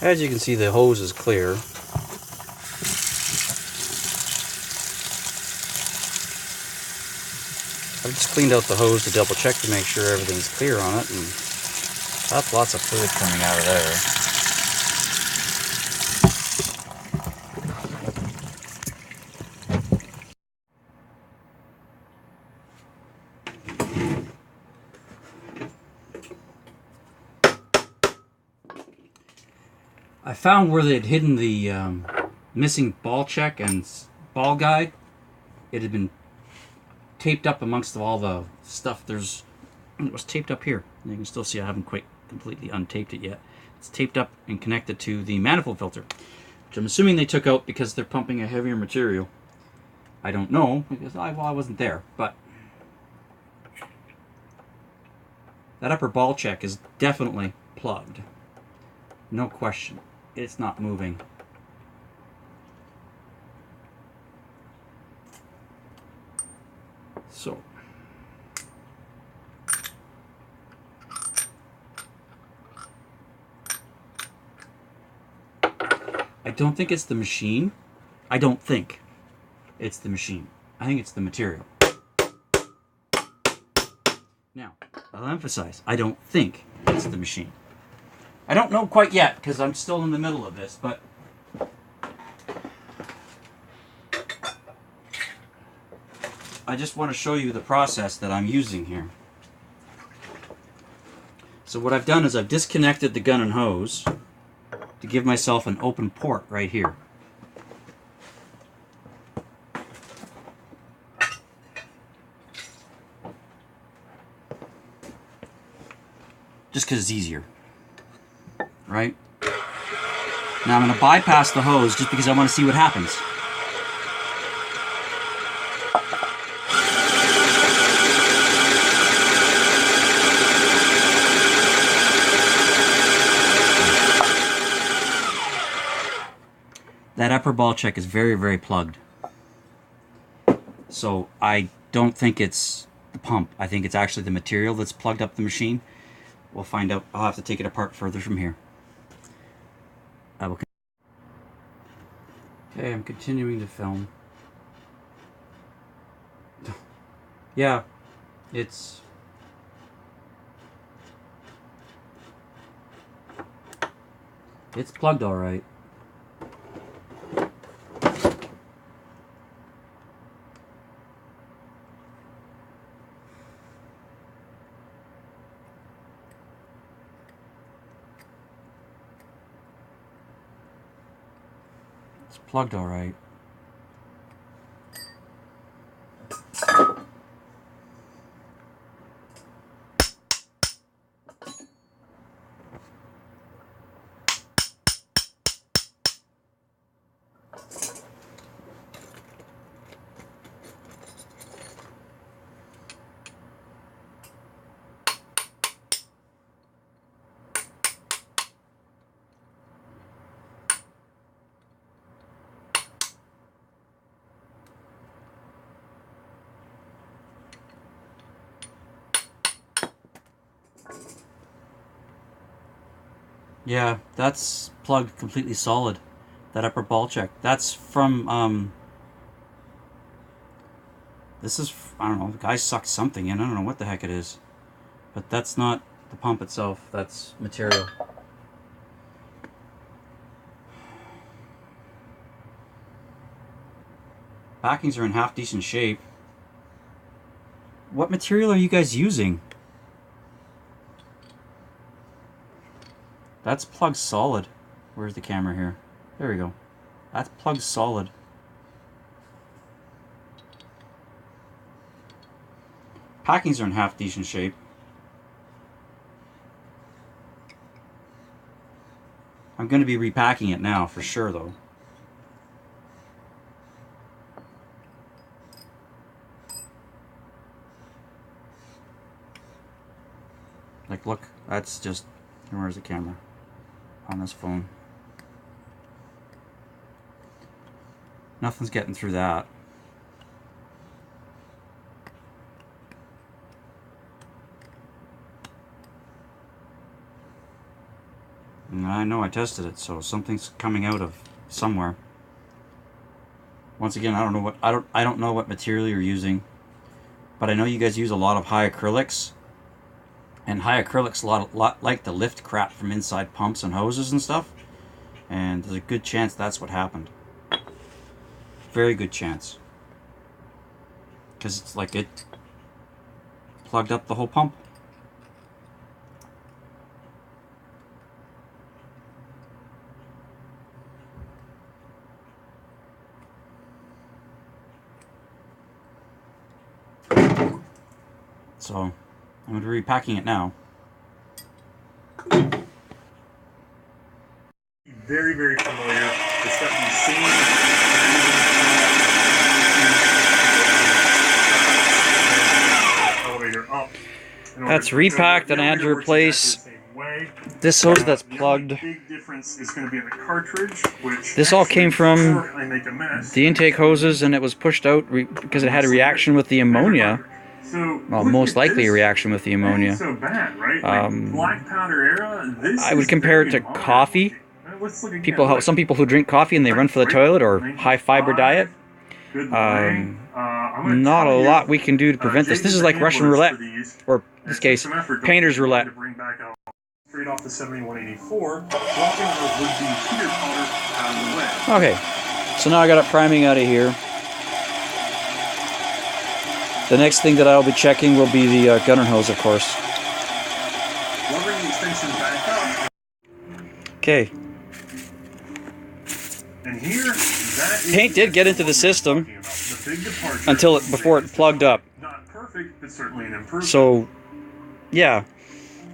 As you can see, the hose is clear. I've just cleaned out the hose to double check to make sure everything's clear on it, and that's lots of fluid coming out of there. I found where they'd hidden the missing ball check and ball guide. It had been taped up amongst all the stuff. It was taped up here. You can still see I haven't quite completely untaped it yet. It's taped up and connected to the manifold filter, which I'm assuming they took out because they're pumping a heavier material. I don't know, because I wasn't there, but that upper ball check is definitely plugged. No question. It's not moving. So I don't think it's the machine. I don't think it's the machine. I think it's the material. Now, I'll emphasize, I don't think it's the machine. I don't know quite yet, because I'm still in the middle of this, but I just want to show you the process that I'm using here. So what I've done is I've disconnected the gun and hose to give myself an open port right here. Just because it's easier. Right? Now I'm going to bypass the hose just because I want to see what happens. That upper ball check is very, very plugged. So I don't think it's the pump. I think it's actually the material that's plugged up the machine. We'll find out. I'll have to take it apart further from here. Okay, I'm continuing to film. Yeah, it's plugged all right. It's plugged all right. Yeah, that's plugged completely solid. That upper ball check. That's from, this is, I don't know, the guy sucked something in. I don't know what the heck it is. But that's not the pump itself. That's material. Backings are in half decent shape. What material are you guys using? That's plugged solid. Where's the camera here? There we go. That's plugged solid. Packings are in half decent shape. I'm going to be repacking it now for sure though. Like look, that's just, where's the camera? On this phone. Nothing's getting through that. I know I tested it, so something's coming out of somewhere. Once again, I don't know what material you're using, but I know you guys use a lot of high acrylics, and high acrylics lot like to lift crap from inside pumps and hoses and stuff, and there's a good chance that's what happened. Very good chance, because it's like it plugged up the whole pump. So I'm going to be repacking it now. Very, very familiar. It's got the same elevator up. That's repacked and I had to replace this hose that's plugged. The big difference is going to be in the cartridge, which this all came from the intake hoses, and it was pushed out because it had a reaction with the ammonia. Well, most likely a reaction with the ammonia. So bad, right? Black powder era. I would compare it to coffee. Some people who drink coffee and they run for the toilet, or high fiber diet. Not a lot we can do to prevent this. This is like Russian roulette, or in this case, painter's roulette. Straight off the 7184, dropping our would-be heater powder out of the way. Okay, so now I got it priming out of here. The next thing that I'll be checking will be the gunner hose, of course. Levering the extension back up. Okay. And here, that is paint did get into the system before it plugged up. Not perfect, but certainly an improvement. So, yeah.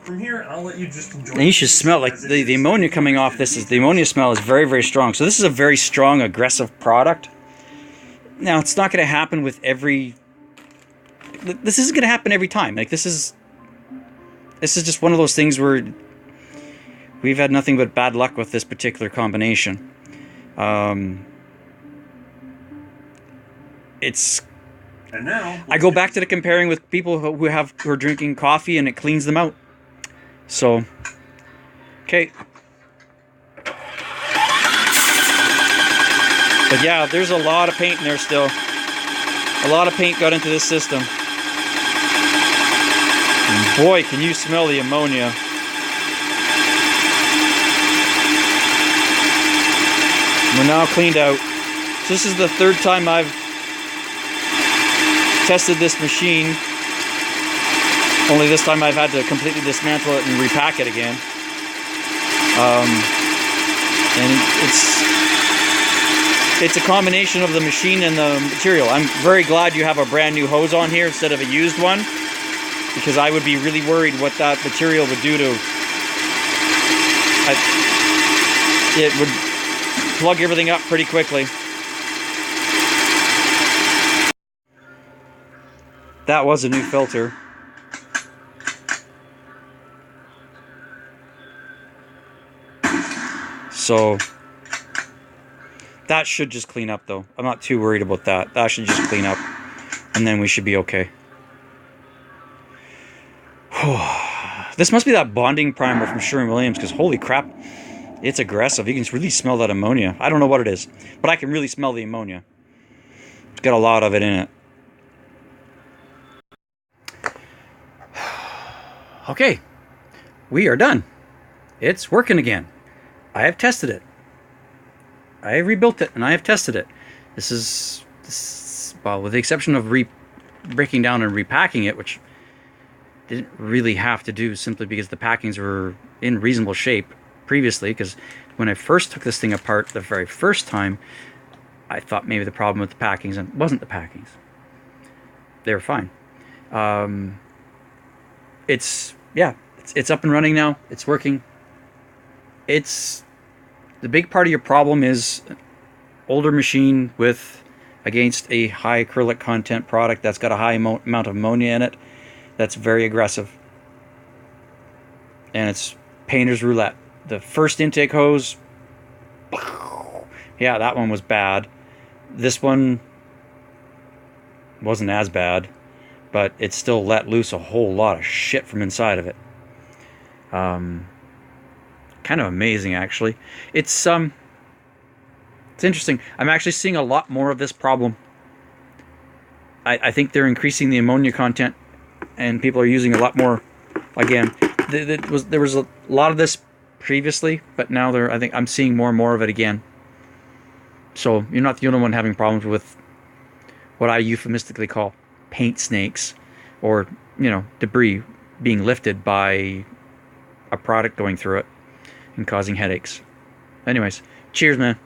From here, I'll let you just enjoy. And you should smell like the ammonia coming off this. The ammonia smell is very, very strong. So this is a very strong, aggressive product. Now, it's not going to happen with every. This isn't going to happen every time. Like this is just one of those things where we've had nothing but bad luck with this particular combination. It's. And now I go back to the comparing with people who are drinking coffee and it cleans them out. So, okay. But yeah, there's a lot of paint in there still. A lot of paint got into this system. And boy, can you smell the ammonia. We're now cleaned out. So this is the third time I've tested this machine. Only this time I've had to completely dismantle it and repack it again. And it's a combination of the machine and the material. I'm very glad you have a brand new hose on here instead of a used one, because I would be really worried what that material would do to... it would plug everything up pretty quickly. That was a new filter. So that should just clean up though. I'm not too worried about that. That should just clean up and then we should be okay. This must be that bonding primer from Sherwin-Williams, because holy crap, it's aggressive. You can really smell that ammonia. I don't know what it is, but I can really smell the ammonia. It's got a lot of it in it. Okay, we are done. It's working again. I have tested it. I have rebuilt it and I have tested it. This is well, with the exception of breaking down and repacking it, which didn't really have to do simply because the packings were in reasonable shape previously, because when I first took this thing apart the very first time, I thought maybe the problem with the packings, and it wasn't the packings. They were fine. It's up and running now. It's working. It's the big part of your problem is older machine against a high acrylic content product that's got a high amount of ammonia in it. That's very aggressive. And it's painter's roulette. The first intake hose, yeah, that one was bad. This one wasn't as bad, but it still let loose a whole lot of shit from inside of it. Kind kind of amazing, actually. It's interesting. I'm actually seeing a lot more of this problem. I think they're increasing the ammonia content, and people are using a lot more. Again, there was a lot of this previously, but now I think I'm seeing more and more of it again. So you're not the only one having problems with what I euphemistically call paint snakes, or debris being lifted by a product going through it and causing headaches. Anyways, cheers, man.